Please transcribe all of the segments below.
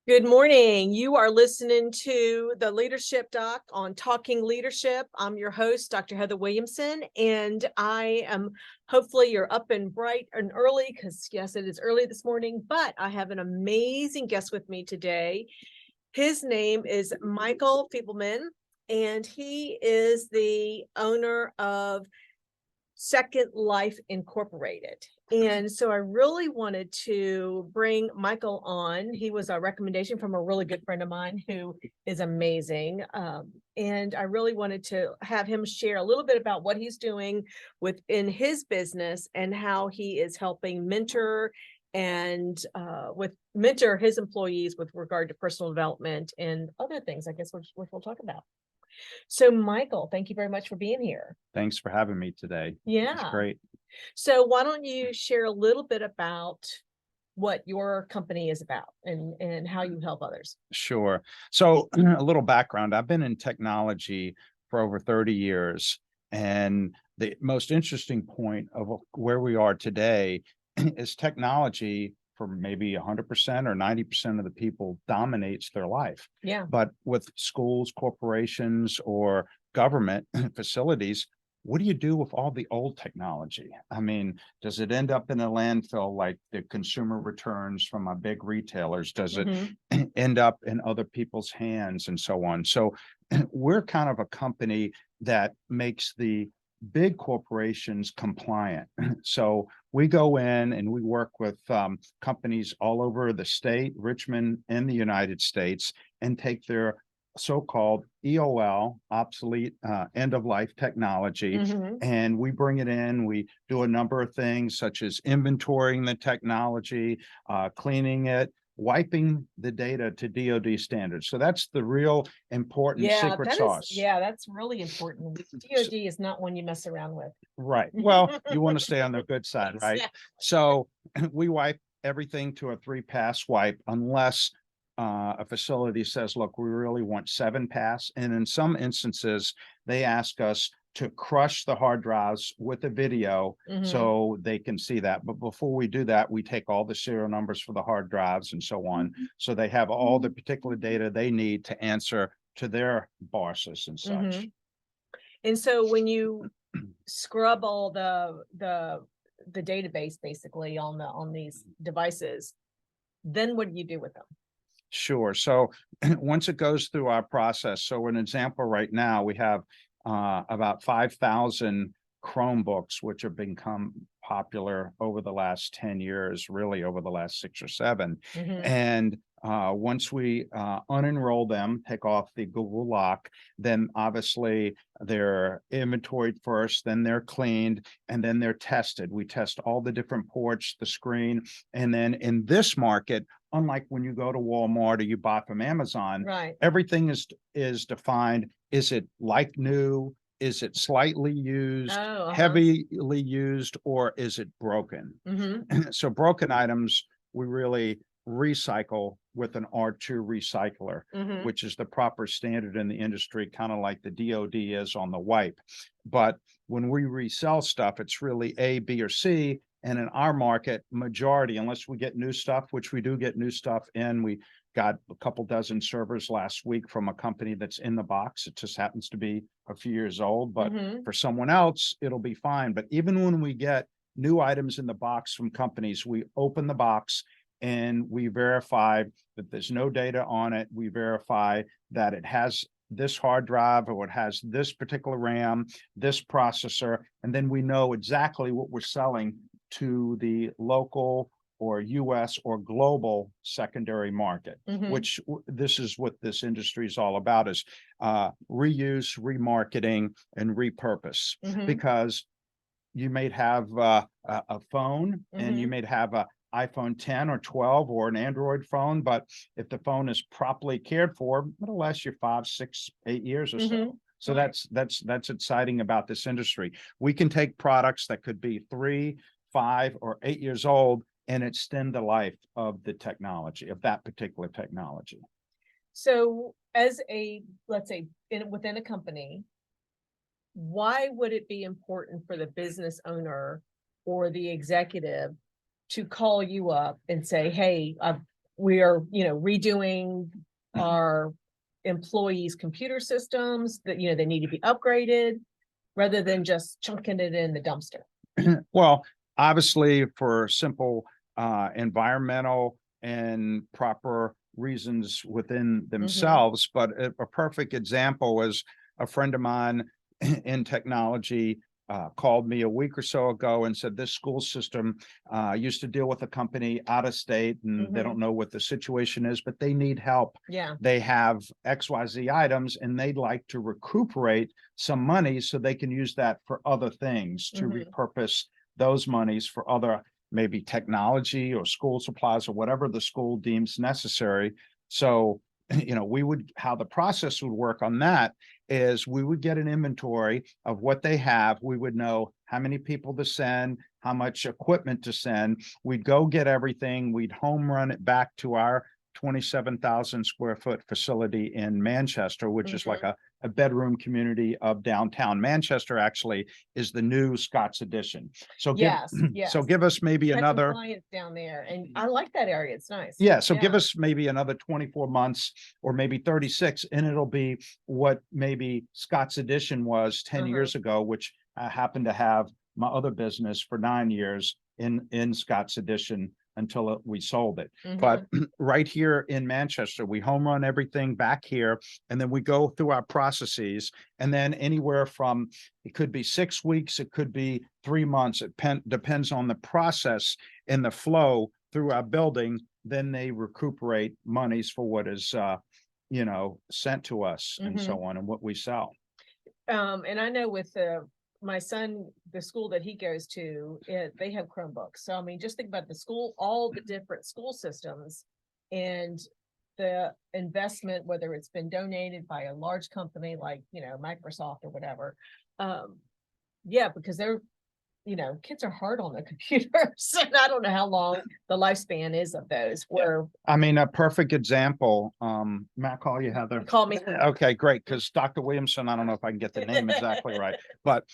Good morning. You are listening to the Leadership Doc on Talking Leadership. I'm your host, Dr. Heather Williamson, and I am hopefully you're up and bright and early because, yes, it is early this morning, but I have an amazing guest with me today. His name is Michael Fiebelman, and he is the owner of Second Life Incorporated. And so I really wanted to bring Michael on. He was a recommendation from a really good friend of mine who is amazing. And I really wanted to have him share a little bit about what he's doing within his business and how he is helping mentor his employees with regard to personal development and other things, I guess, which we'll talk about. So, Michael, thank you very much for being here. Thanks for having me today. Yeah. It's great. So why don't you share a little bit about what your company is about and how you help others? Sure. So a little background. I've been in technology for over 30 years. And the most interesting point of where we are today is technology for maybe 100% or 90% of the people dominates their life. Yeah. But with schools, corporations, or government facilities, what do you do with all the old technology? I mean, does it end up in a landfill like the consumer returns from our big retailers? Does it end up in other people's hands and so on? So we're kind of a company that makes the big corporations compliant. So we go in and we work with companies all over the state, Richmond, and the United States, and take their so-called EOL, obsolete end-of-life technology, and we bring it in. We do a number of things such as inventorying the technology, cleaning it, wiping the data to DoD standards. So that's the real important secret sauce. That's really important. DoD is not one you mess around with. Right. Well, you want to stay on the good side, right? Yeah. So we wipe everything to a 3-pass wipe unless a facility says, look, we really want 7-pass. And in some instances, they ask us to crush the hard drives with a video so they can see that. But before we do that, we take all the serial numbers for the hard drives and so on. So they have all the particular data they need to answer to their bosses and such. And so when you scrub all the database basically on these devices, then what do you do with them? Sure. So once it goes through our process, so an example right now, we have about 5,000 Chromebooks, which have become popular over the last 10 years, really over the last 6 or 7. And once we unenroll them, take off the Google lock, then obviously they're inventoried first, then they're cleaned, and then they're tested. We test all the different ports, the screen, and then in this market, unlike when you go to Walmart or you buy from Amazon, right, everything is defined. Is it like new? Is it slightly used, heavily used, or is it broken? So broken items, we really recycle with an R2 recycler, which is the proper standard in the industry, kind of like the DoD is on the wipe. But when we resell stuff, it's really A, B, or C. And in our market, majority, unless we get new stuff, which we do get new stuff in, we got a couple dozen servers last week from a company that's in the box. It just happens to be a few years old, but for someone else, it'll be fine. But even when we get new items in the box from companies, we open the box and we verify that there's no data on it. We verify that it has this hard drive or it has this particular RAM, this processor, and then we know exactly what we're selling to the local or US or global secondary market, which this is what this industry is all about, is reuse, remarketing, and repurpose. Because you may have a phone and you may have a iPhone 10 or 12 or an Android phone, but if the phone is properly cared for, it'll last you 5, 6, 8 years or so. So that's exciting about this industry. We can take products that could be 3, 5, or 8 years old and extend the life of the technology, of that particular technology. So as let's say within a company, why would it be important for the business owner or the executive to call you up and say, hey, we are, redoing our employees' computer systems that, they need to be upgraded, rather than just chunking it in the dumpster? Well, obviously for simple environmental and proper reasons within themselves, but a perfect example is a friend of mine in technology called me a week or so ago and said this school system used to deal with a company out of state, and they don't know what the situation is, but they need help. Yeah. They have XYZ items and they'd like to recuperate some money so they can use that for other things, to repurpose those monies for other, maybe technology or school supplies or whatever the school deems necessary. So, how the process would work on that is we would get an inventory of what they have. We would know how many people to send, how much equipment to send. We'd go get everything. We'd home run it back to our 27,000 square foot facility in Manchester, which is like a bedroom community of downtown. Manchester actually is the new Scott's Addition. So so give us maybe another clients down there, and I like that area. It's nice. Yeah. So give us maybe another 24 months or maybe 36, and it'll be what maybe Scott's Addition was 10 years ago, which I happened to have my other business for 9 years in Scott's Addition until we sold it. But right here in Manchester, we home run everything back here, and then we go through our processes, and then anywhere from, it could be 6 weeks, it could be 3 months. It depends on the process and the flow through our building. Then they recuperate monies for what is, sent to us and so on, and what we sell. And I know with my son, the school that he goes to, they have Chromebooks. So, I mean, just think about the school, all the different school systems and the investment, whether it's been donated by a large company like, Microsoft or whatever. Yeah, because they're, kids are hard on the computers, and I don't know how long the lifespan is of those. A perfect example, may I call you Heather? Call me. Okay, great. Because Dr. Williamson, I don't know if I can get the name exactly right, but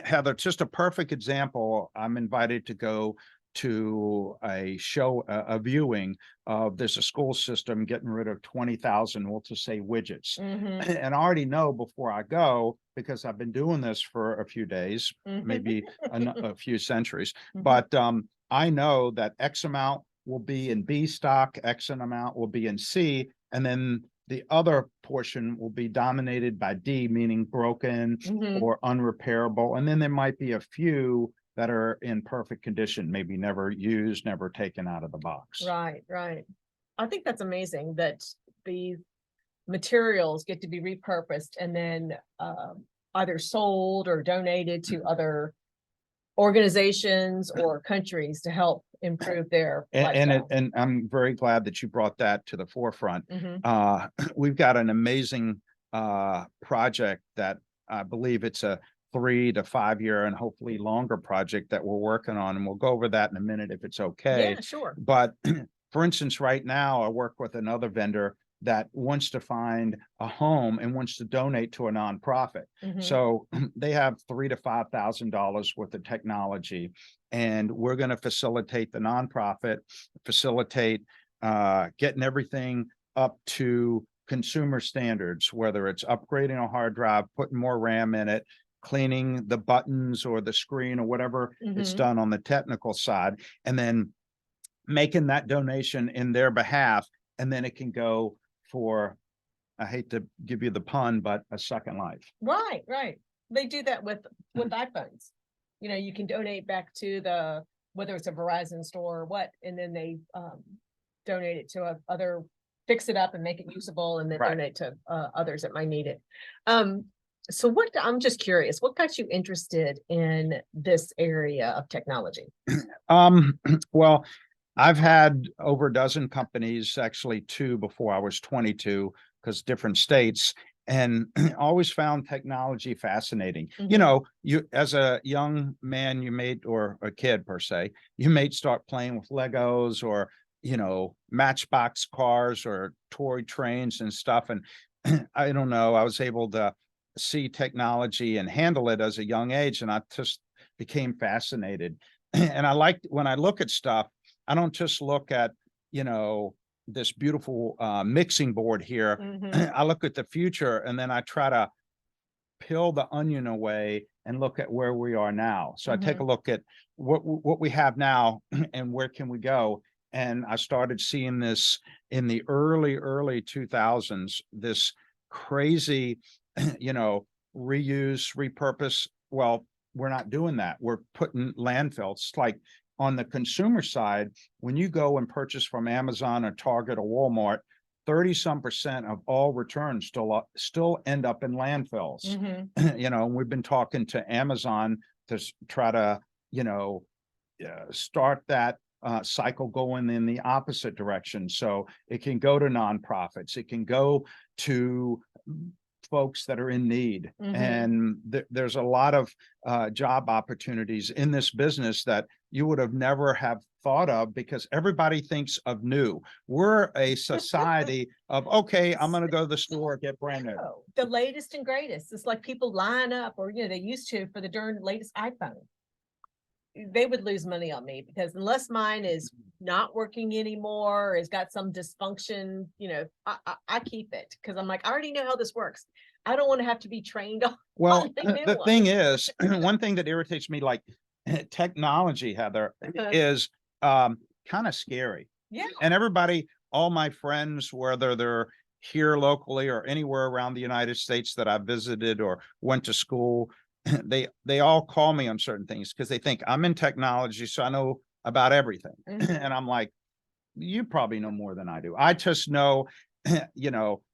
Heather, just a perfect example. I'm invited to go to a show, a viewing of, there's a school system getting rid of 20,000, we'll just say, widgets. And I already know before I go, because I've been doing this for a few days, maybe a few centuries, but I know that X amount will be in B stock, X amount will be in C, and then the other portion will be dominated by D, meaning broken or unrepairable. And then there might be a few that are in perfect condition, maybe never used, never taken out of the box. Right. I think that's amazing that the materials get to be repurposed and then either sold or donated to other organizations or countries to help improve their lifestyle. And I'm very glad that you brought that to the forefront. We've got an amazing project that I believe it's a 3 to 5 year and hopefully longer project that we're working on, and we'll go over that in a minute if it's okay. Yeah, sure. But for instance, right now I work with another vendor that wants to find a home and wants to donate to a nonprofit. So they have $3,000 to $5,000 worth of technology, and we're going to facilitate the nonprofit, getting everything up to consumer standards, whether it's upgrading a hard drive, putting more RAM in it, cleaning the buttons or the screen or whatever it's done on the technical side, and then making that donation in their behalf. And then it can go for, I hate to give you the pun, but a second life. Right. They do that with iPhones. You can donate back to whether it's a Verizon store or what, and then they donate it to fix it up and make it usable, and then donate to others that might need it. So I'm just curious, what got you interested in this area of technology? Well, I've had over a dozen companies, actually 2 before I was 22, because different states, and always found technology fascinating. You as a young man, or a kid per se, you may start playing with Legos or, Matchbox cars or toy trains and stuff. And I don't know, I was able to see technology and handle it as a young age, and I just became fascinated. And I liked, when I look at stuff, I don't just look at, this beautiful mixing board here. I look at the future, and then I try to peel the onion away and look at where we are now. So I take a look at what we have now and where can we go. And I started seeing this in the early 2000s, this crazy, reuse, repurpose. Well, we're not doing that. We're putting landfills. Like on the consumer side, when you go and purchase from Amazon or Target or Walmart, 30% of all returns still end up in landfills. And we've been talking to Amazon to try to, start that cycle going in the opposite direction. So it can go to nonprofits, it can go to folks that are in need. And there's a lot of job opportunities in this business that you would have never have thought of, because everybody thinks of new. We're a society of, okay, I'm going to go to the store, get brand new. The latest and greatest. It's like people line up, or, they used to, for the darn latest iPhone. They would lose money on me, because unless mine is not working anymore, or has got some dysfunction, I keep it, because I'm like, I already know how this works. I don't want to have to be trained on. Well, the thing is, one thing that irritates me, like technology, Heather, is kind of scary. Yeah. And everybody, all my friends, whether they're here locally or anywhere around the United States that I visited or went to school, they all call me on certain things because they think I'm in technology, so I know about everything. And I'm like, you probably know more than I do. I just know,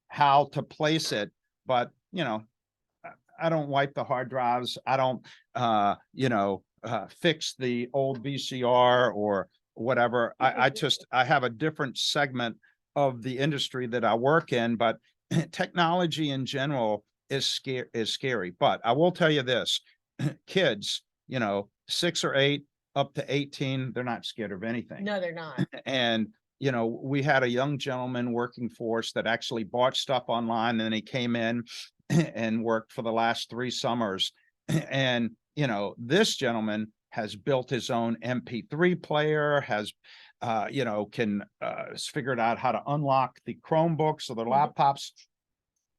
how to place it, but I don't wipe the hard drives. I don't, fix the old VCR or whatever. I have a different segment of the industry that I work in, but technology in general is scary. But I will tell you this, kids, 6 or 8 up to 18, they're not scared of anything. No, they're not. And we had a young gentleman working for us that actually bought stuff online, and then he came in and worked for the last 3 summers. And this gentleman has built his own MP3 player, has can figured out how to unlock the Chromebooks or the laptops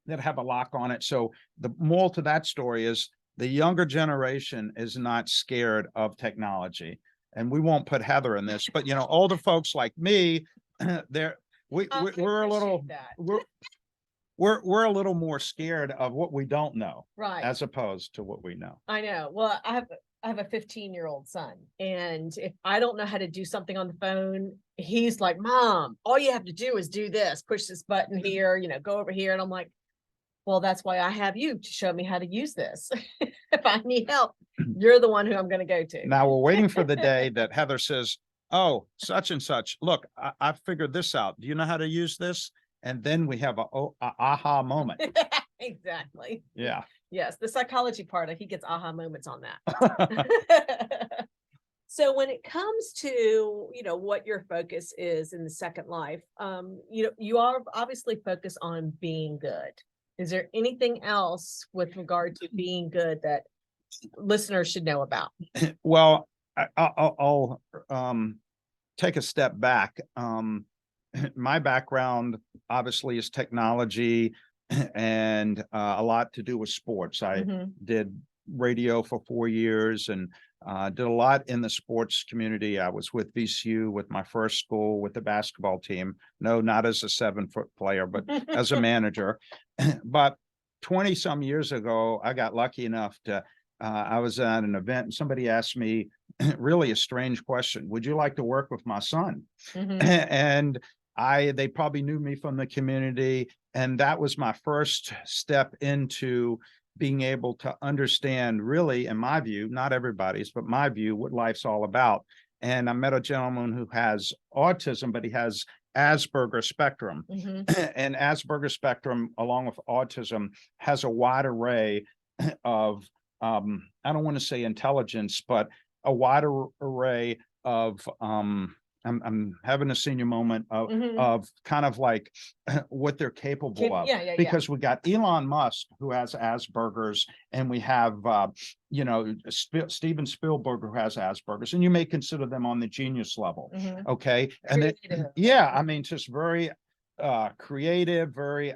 that have a lock on it. So the moral to that story is the younger generation is not scared of technology. And we won't put Heather in this, but older folks like me, we're a little we're a little more scared of what we don't know, right, as opposed to what we know. I know. Well, I have a 15-year-old son, and if I don't know how to do something on the phone, he's like, Mom, all you have to do is do this, push this button here, go over here. And I'm like, well, that's why I have you to show me how to use this. If I need help, you're the one who I'm going to go to. Now we're waiting for the day that Heather says, oh, such and such, look, I figured this out. Do you know how to use this? And then we have a aha moment. Exactly. Yeah. Yes. The psychology part, he gets aha moments on that. So when it comes to, what your focus is in the Second Life, you are obviously focused on being good. Is there anything else with regard to being good that listeners should know about? Well, I'll take a step back. My background obviously is technology and a lot to do with sports. I did radio for 4 years and did a lot in the sports community. I was with VCU with my first school with the basketball team. No, not as a 7-foot player, but as a manager. But 20 some years ago, I got lucky enough to, I was at an event and somebody asked me really a strange question. Would you like to work with my son? And they probably knew me from the community. And that was my first step into being able to understand, really, in my view, not everybody's, but my view, what life's all about. And I met a gentleman who has autism, but he has Asperger's spectrum. And Asperger's spectrum, along with autism, has a wide array of, I don't want to say intelligence, but a wider array of I'm having a senior moment of kind of like what they're capable of. Yeah. Because we got Elon Musk, who has Asperger's, and we have, Steven Spielberg, who has Asperger's, and you may consider them on the genius level. Okay. And then, yeah, I mean, just very creative, very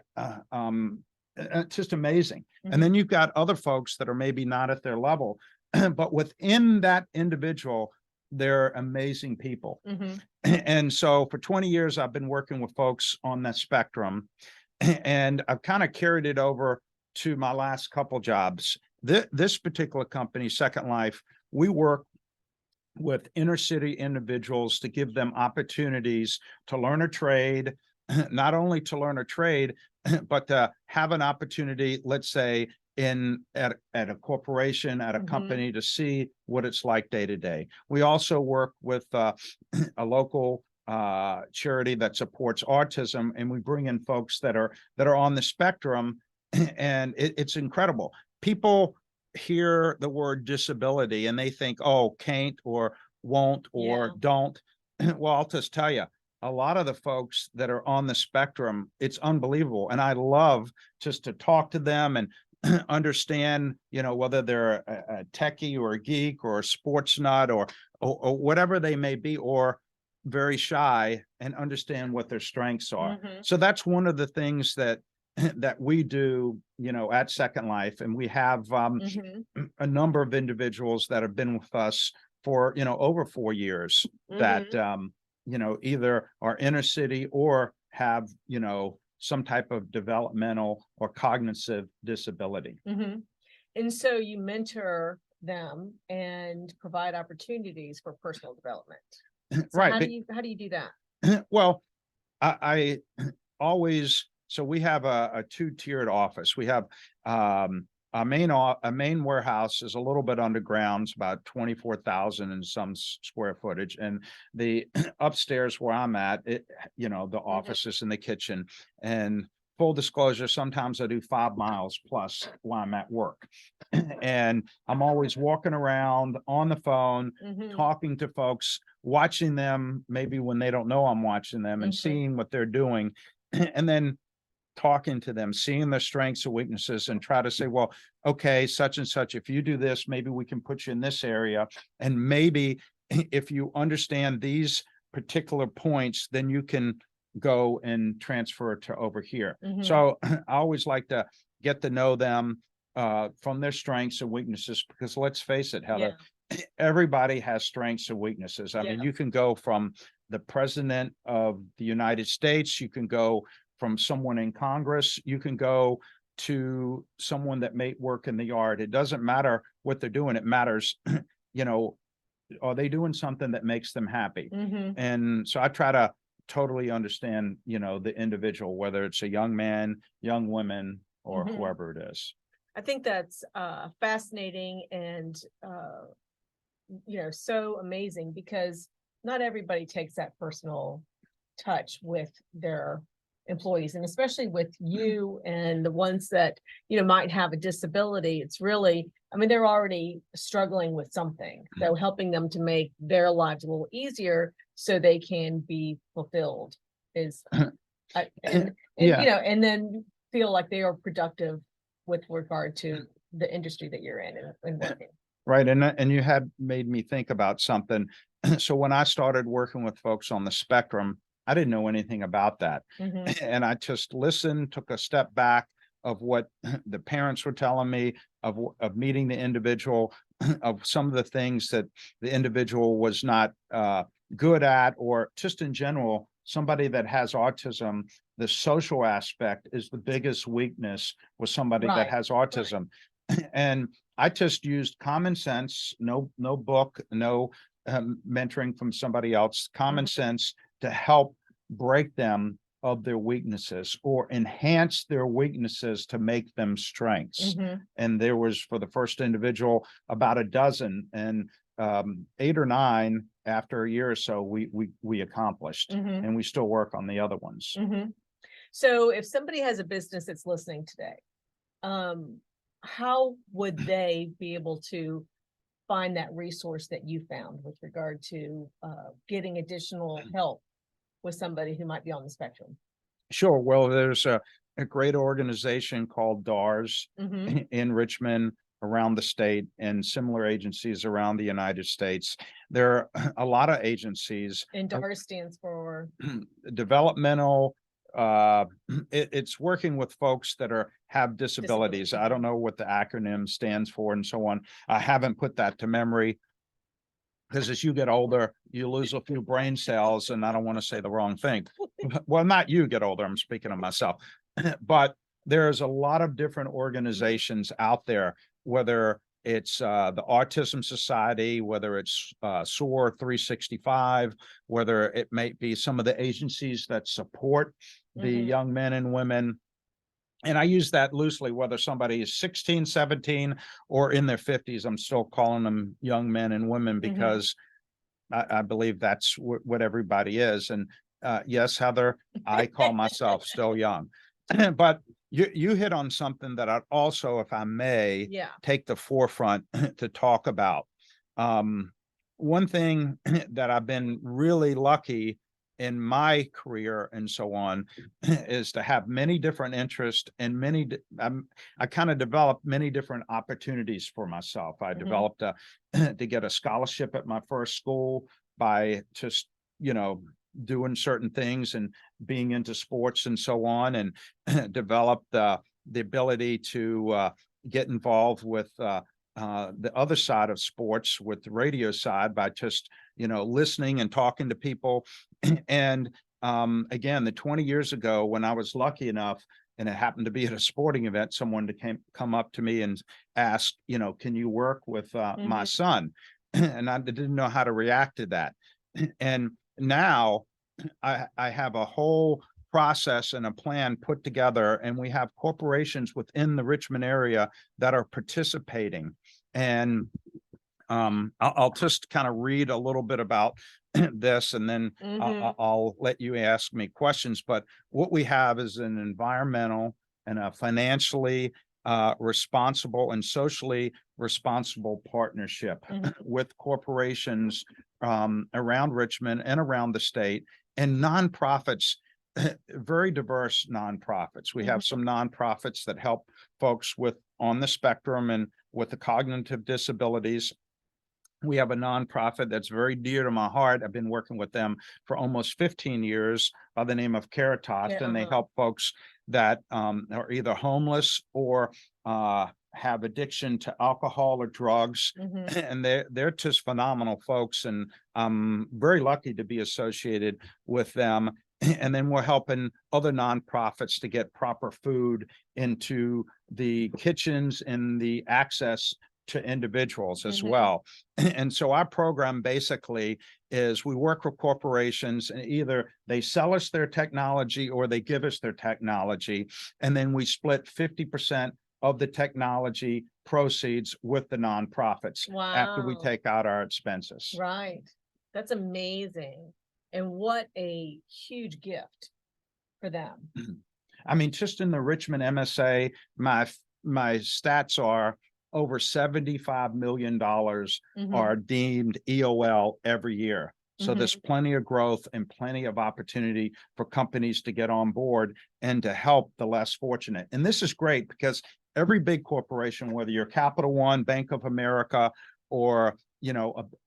just amazing. And then you've got other folks that are maybe not at their level, but within that individual, they're amazing people. And so for 20 years, I've been working with folks on that spectrum, and I've kind of carried it over to my last couple jobs. This particular company, Second Life, we work with inner city individuals to give them opportunities to learn a trade, not only to learn a trade, but to have an opportunity, let's say, at a corporation, at a company, to see what it's like day to day. We also work with a local charity that supports autism, and we bring in folks that are on the spectrum, and it's incredible. People hear the word disability and they think, oh, can't or won't or don't. Well, I'll just tell you, a lot of the folks that are on the spectrum, it's unbelievable. And I love just to talk to them and understand, whether they're a techie or a geek or a sports nut or whatever they may be, or very shy, and understand what their strengths are. So that's one of the things that we do, at Second Life. And we have a number of individuals that have been with us for, over 4 years that, either are inner city or have, some type of developmental or cognitive disability. And so you mentor them and provide opportunities for personal development. So right. How do you do that? Well, I always, so we have a two-tiered office. We have a main warehouse is a little bit underground. It's about 24,000 and some square footage. And the upstairs where I'm at, the office is in the kitchen. And full disclosure, sometimes I do 5 miles plus while I'm at work. And I'm always walking around on the phone, talking to folks, watching them, maybe when they don't know I'm watching them, and seeing what they're doing. And then talking to them, seeing their strengths and weaknesses, and try to say, well, okay, such and such, if you do this, maybe we can put you in this area. And maybe if you understand these particular points, then you can go and transfer to over here. So I always like to get to know them from their strengths and weaknesses, because let's face it, Heather, everybody has strengths and weaknesses. I mean, you can go from the president of the United States, you can go from someone in Congress, you can go to someone that may work in the yard. It doesn't matter what they're doing. It matters, are they doing something that makes them happy? And so I try to totally understand, the individual, whether it's a young man, young woman, or whoever it is. I think that's fascinating and, so amazing, because not everybody takes that personal touch with their employees, and especially with you and the ones that might have a disability. It's really, I mean, they're already struggling with something, so helping them to make their lives a little easier so they can be fulfilled is and then feel like they are productive with regard to the industry that you're in and working. Right. And you had made me think about something. So when I started working with folks on the spectrum, I didn't know anything about that. And I just listened, took a step back of what the parents were telling me, of meeting the individual, of some of the things that the individual was not good at, or just in general, somebody that has autism, the social aspect is the biggest weakness with somebody that has autism. And I just used common sense, no book, no mentoring from somebody else, common sense, to help break them of their weaknesses or enhance their weaknesses to make them strengths. And there was, for the first individual, about a dozen, and 8 or 9 after a year or so we accomplished, and we still work on the other ones. So if somebody has a business that's listening today, how would they be able to find that resource that you found with regard to getting additional help with somebody who might be on the spectrum? Sure. Well, there's a great organization called DARS in Richmond, around the state, and similar agencies around the United States. There are a lot of agencies. And DARS stands for developmental. It's working with folks that have disabilities. I don't know what the acronym stands for and so on. I haven't put that to memory, because as you get older, you lose a few brain cells, and I don't want to say the wrong thing. Well, not you get older, I'm speaking of myself. But there's a lot of different organizations out there, whether it's the Autism Society, whether it's SOAR 365, whether it may be some of the agencies that support the young men and women. And I use that loosely, whether somebody is 16, 17, or in their 50s. I'm still calling them young men and women, because I believe that's what everybody is. And yes, Heather, I call myself still young. But you hit on something that I'd also, if I may, take the forefront to talk about. One thing that I've been really lucky in my career and so on is to have many different interests and I kind of developed many different opportunities for myself. I developed to get a scholarship at my first school by just, doing certain things and being into sports and so on, and developed the ability to get involved with the other side of sports, with the radio side, by just listening and talking to people. And again, the 20 years ago, when I was lucky enough, and it happened to be at a sporting event, someone come up to me and asked, can you work with my son? And I didn't know how to react to that. And now I have a whole process and a plan put together, and we have corporations within the Richmond area that are participating. And I'll just kind of read a little bit about this, and then I'll let you ask me questions. But what we have is an environmental and a financially responsible and socially responsible partnership with corporations around Richmond and around the state, and nonprofits, very diverse nonprofits. We have some nonprofits that help folks on the spectrum and with the cognitive disabilities. We have a nonprofit that's very dear to my heart. I've been working with them for almost 15 years by the name of Caritas, and they help folks that are either homeless or have addiction to alcohol or drugs. And they're just phenomenal folks, and I'm very lucky to be associated with them. And then we're helping other nonprofits to get proper food into the kitchens and the access to individuals as well. And so our program basically is we work with corporations, and either they sell us their technology or they give us their technology. And then we split 50% of the technology proceeds with the nonprofits after we take out our expenses. Right. That's amazing. And what a huge gift for them. I mean, just in the Richmond MSA, my stats are over $75 million are deemed EOL every year. So there's plenty of growth and plenty of opportunity for companies to get on board and to help the less fortunate. And this is great because every big corporation, whether you're Capital One, Bank of America, or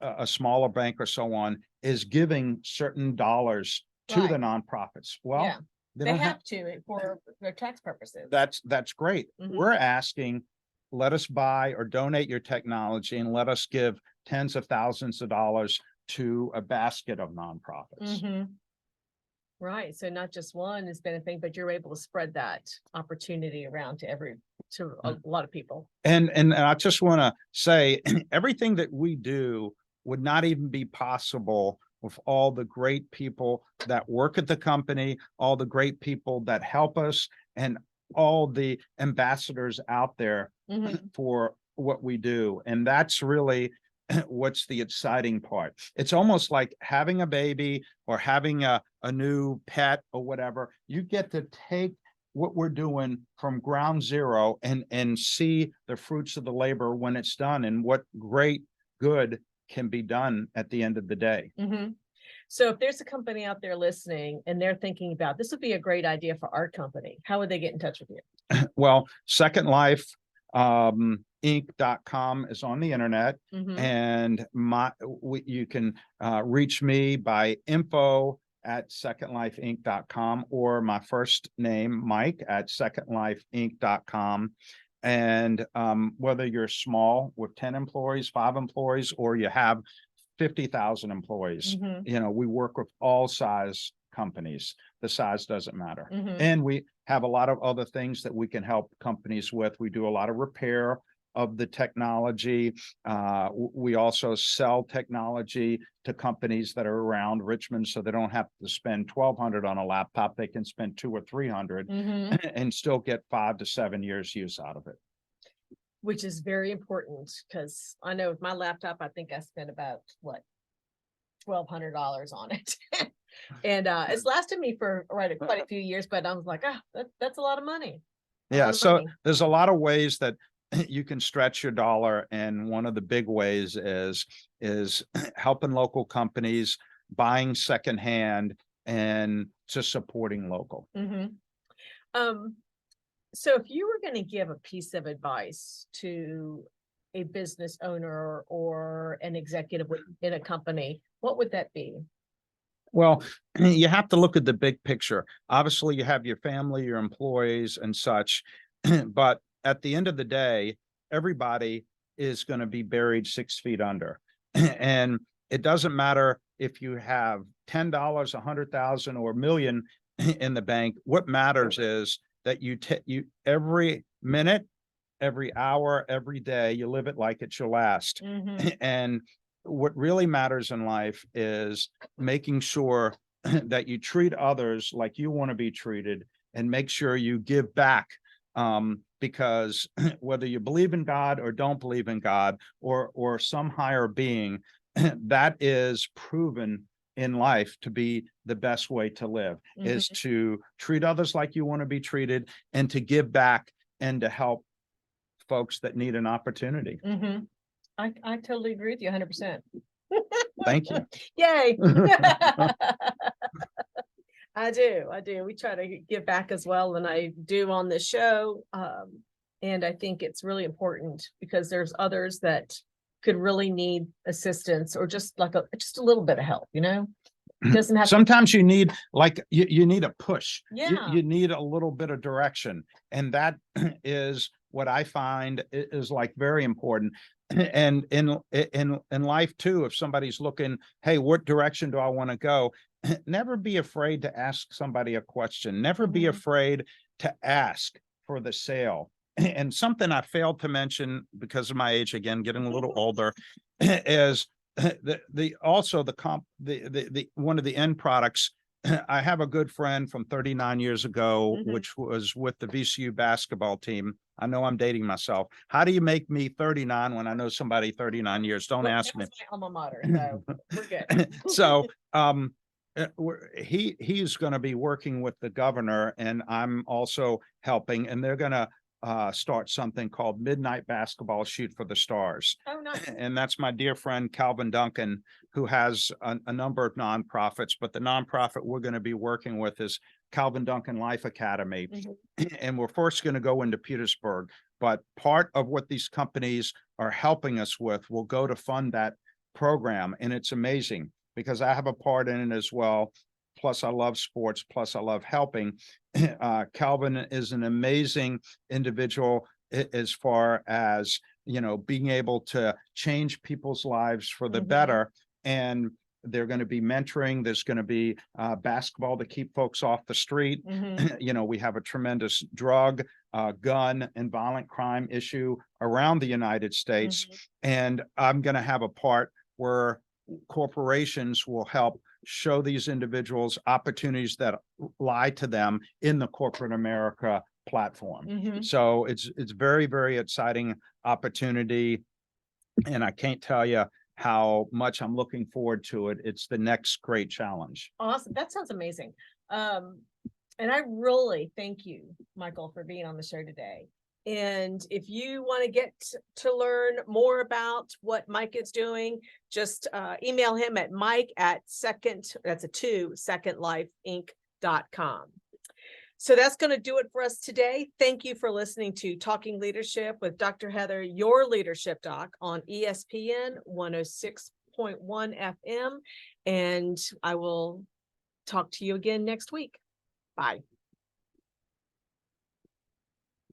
a smaller bank or so on, is giving certain dollars to the nonprofits. Well, they have to for their tax purposes. That's great. We're asking, let us buy or donate your technology and let us give tens of thousands of dollars to a basket of nonprofits. Right. So not just one is benefiting, but you're able to spread that opportunity around to a lot of people. And I just want to say, everything that we do would not even be possible with all the great people that work at the company, all the great people that help us, and all the ambassadors out there for what we do. And that's really what's the exciting part. It's almost like having a baby or having a new pet or whatever. You get to take what we're doing from ground zero and see the fruits of the labor when it's done, and what great good can be done at the end of the day. So if there's a company out there listening and they're thinking about this would be a great idea for our company, how would they get in touch with you? Well, Second Life Inc.com is on the internet, and you can reach me by info@secondlifeinc.com or my first name, Mike, at secondlifeinc.com. And whether you're small with 10 employees, 5 employees, or you have 50,000 employees, we work with all size companies. The size doesn't matter. And we have a lot of other things that we can help companies with. We do a lot of repair of the technology. We also sell technology to companies that are around Richmond, so they don't have to spend $1,200 on a laptop. They can spend $200 or $300 and still get 5 to 7 years use out of it. Which is very important, because I know with my laptop, I think I spent about $1,200 on it. And it's lasted me for quite a few years, but I was like, that's a lot of money. Yeah, so there's a lot of ways that you can stretch your dollar, and one of the big ways is helping local companies, buying secondhand, and just supporting local. So if you were going to give a piece of advice to a business owner or an executive in a company, what would that be? Well, you have to look at the big picture. Obviously, you have your family, your employees, and such, but at the end of the day, everybody is going to be buried 6 feet under. And it doesn't matter if you have $10, 100,000, or $1 million in the bank. What matters is that you every minute, every hour, every day, you live it like it's your last. And what really matters in life is making sure that you treat others like you want to be treated, and make sure you give back. Because whether you believe in God or don't believe in God, or some higher being, that is proven in life to be the best way to live, is to treat others like you want to be treated, and to give back and to help folks that need an opportunity. I totally agree with you 100%. Thank you. Yay. I do. We try to give back as well, and I do on this show. And I think it's really important, because there's others that could really need assistance, or just like just a little bit of help, It doesn't have sometimes you need you need a push. Yeah. You need a little bit of direction, and that is what I find is very important. And in life too, if somebody's looking, hey, what direction do I want to go? Never be afraid to ask somebody a question. Never be afraid to ask for the sale. And something I failed to mention, because of my age, again, getting a little older, is one of the end products. I have a good friend from 39 years ago, which was with the VCU basketball team. I know I'm dating myself. How do you make me 39 when I know somebody 39 years? Don't ask me. My alma mater, so we're good. So he's going to be working with the governor, and I'm also helping, and they're going to start something called Midnight Basketball Shoot for the Stars. Oh, nice. And that's my dear friend Calvin Duncan, who has a number of nonprofits, but the nonprofit we're going to be working with is Calvin Duncan Life Academy. And we're first going to go into Petersburg, but part of what these companies are helping us with will go to fund that program. And it's amazing, because I have a part in it as well. Plus I love sports, plus I love helping. Calvin is an amazing individual as far as, being able to change people's lives for the better. And they're going to be mentoring. There's going to be basketball to keep folks off the street. We have a tremendous drug, gun, and violent crime issue around the United States. And I'm going to have a part where corporations will help show these individuals opportunities that lie to them in the corporate America platform. So it's very, very exciting opportunity. And I can't tell you how much I'm looking forward to it. It's the next great challenge. Awesome. That sounds amazing. And I really thank you, Michael, for being on the show today. And if you want to get to learn more about what Mike is doing, just email him at mike@secondlifeinc.com. So that's going to do it for us today. Thank you for listening to Talking Leadership with Dr. Heather, your leadership doc on ESPN 106.1 FM. And I will talk to you again next week. Bye.